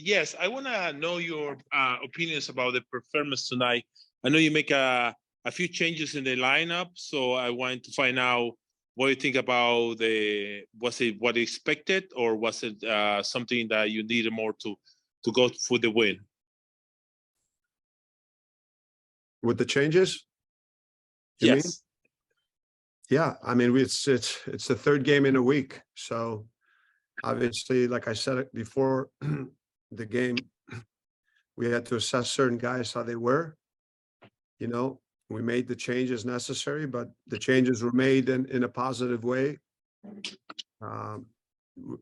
Yes, I want to know your opinions about the performance tonight. I know you make a few changes in the lineup, so I wanted to find out what you think about was it what you expected, or was it something that you needed more to go for the win? With the changes, you mean? Yes. Yeah, I mean, it's the third game in a week, so obviously, like I said it before the game, we had to assess certain guys how they were. You know, we made the changes necessary, but the changes were made in a positive way.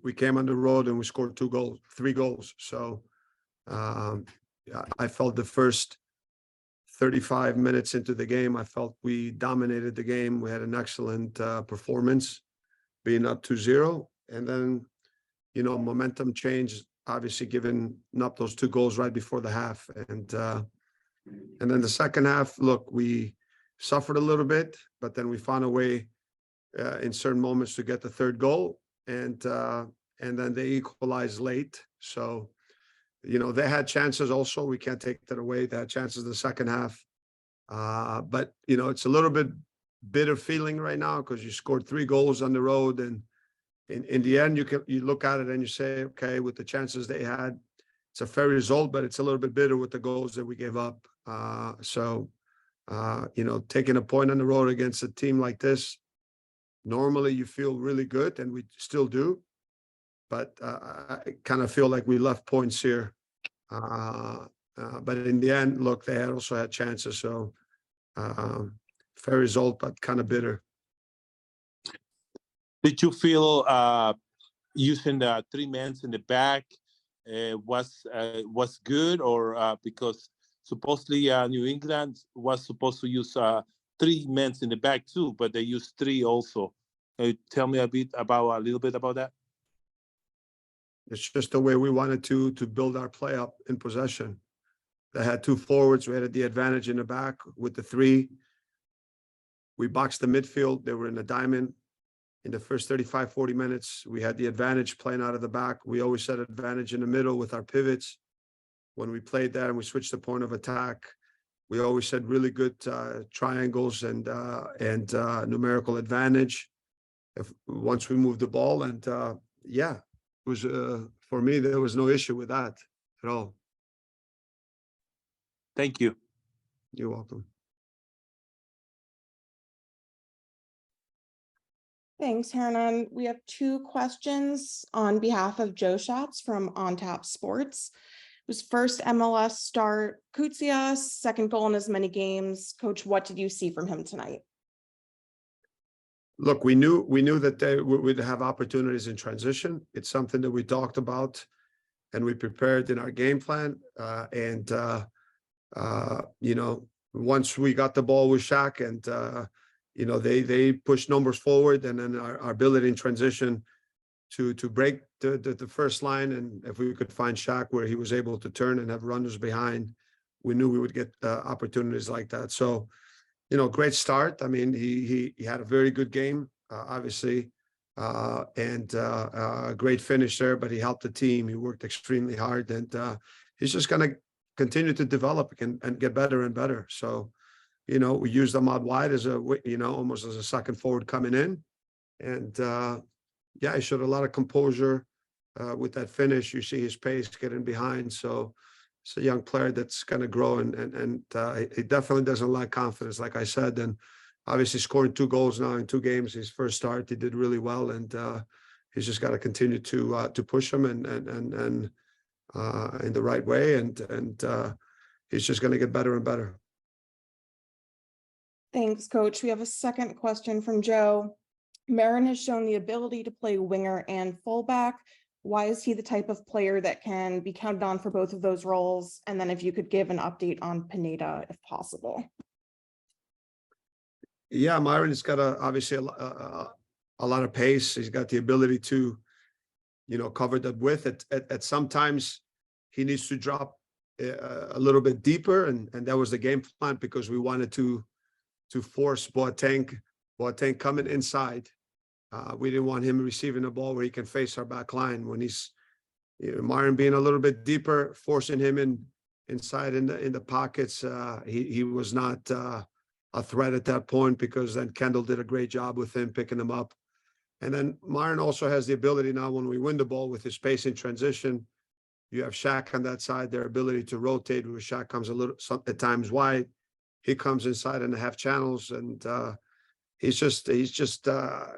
We came on the road and we scored 3 goals. So I felt the first 35 minutes into the game, I felt we dominated the game. We had an excellent performance, being up 2-0. And then, you know, momentum changed, obviously giving up those 2 goals right before the half. And then the second half, look, we suffered a little bit, but then we found a way in certain moments to get the 3rd goal. And then they equalized late. So, you know, they had chances also. We can't take that away. They had chances in the second half. But, you know, it's a little bit bitter feeling right now because you scored 3 goals on the road. And in the end, you look at it and you say, okay, with the chances they had, it's a fair result, but it's a little bit bitter with the goals that we gave up. You know, taking a point on the road against a team like this, normally you feel really good, and we still do. But I kind of feel like we left points here. But in the end, look, they also had chances. So fair result, but kind of bitter. Did you feel using the 3 men in the back was good, or because supposedly New England was supposed to use 3 men in the back too, but they used 3 also. Can you tell me a little bit about that? It's just the way we wanted to build our play up in possession. They had 2 forwards. We had the advantage in the back with the 3. We boxed the midfield. They were in a diamond. In the first 35, 40 minutes, we had the advantage playing out of the back. We always had advantage in the middle with our pivots. When we played there and we switched the point of attack, we always had really good triangles and numerical advantage once we moved the ball. And yeah, it was for me, there was no issue with that at all. Thank you. You're welcome. Thanks, Hernan. We have 2 questions on behalf of Joe Schatz from On Tap Sports. It was first MLS start Koutsias, 2nd goal in as many games. Coach, what did you see from him tonight? Look, we knew that they would have opportunities in transition. It's something that we talked about and we prepared in our game plan. You know, once we got the ball with Shaq and you know, they pushed numbers forward, and then our ability in transition to break the first line, and if we could find Shaq where he was able to turn and have runners behind, we knew we would get opportunities like that. So, you know, great start. I mean, he had a very good game, obviously, and a great finish there. But he helped the team. He worked extremely hard, and he's just going to continue to develop and get better and better. So, you know, we used him out wide as almost as a second forward coming in. And yeah, he showed a lot of composure with that finish. You see his pace getting behind. So it's a young player that's going to grow, and he definitely doesn't lack confidence, like I said. And obviously scoring 2 goals now in 2 games, his first start, he did really well. And he's just got to continue to push him and in the right way. And he's just going to get better and better. Thanks, Coach. We have a second question from Joe. Marin has shown the ability to play winger and fullback. Why is he the type of player that can be counted on for both of those roles? And then if you could give an update on Pineda, if possible. Yeah, Myron has got obviously a lot of pace. He's got the ability to, you know, cover that width. At sometimes he needs to drop a little bit deeper, and that was the game plan, because we wanted to force Boateng coming inside. We didn't want him receiving the ball where he can face our back line when he's Myron being a little bit deeper, forcing him inside in the pockets. He was not a threat at that point, because then Kendall did a great job with him picking him up. And then Myron also has the ability now, when we win the ball, with his pace in transition, you have Shaq on that side, their ability to rotate, where Shaq comes a little at times wide. He comes inside in the half channels, and he's just a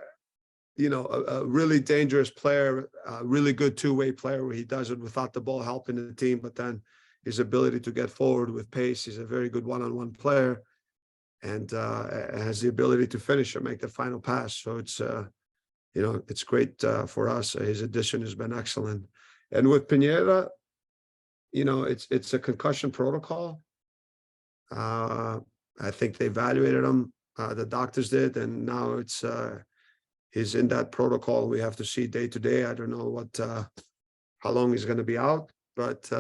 really dangerous player, a really good two-way player, where he does it without the ball helping the team, but then his ability to get forward with pace. He's a very good one-on-one player, and has the ability to finish or make the final pass. So it's great for us. His addition has been excellent. And with Pineda, it's a concussion protocol. I think they evaluated him. The doctors did, and now he's in that protocol. We have to see day to day. I don't know how long he's going to be out, but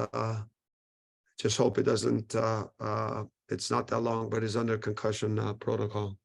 just hope it doesn't. It's not that long, but he's under concussion protocol.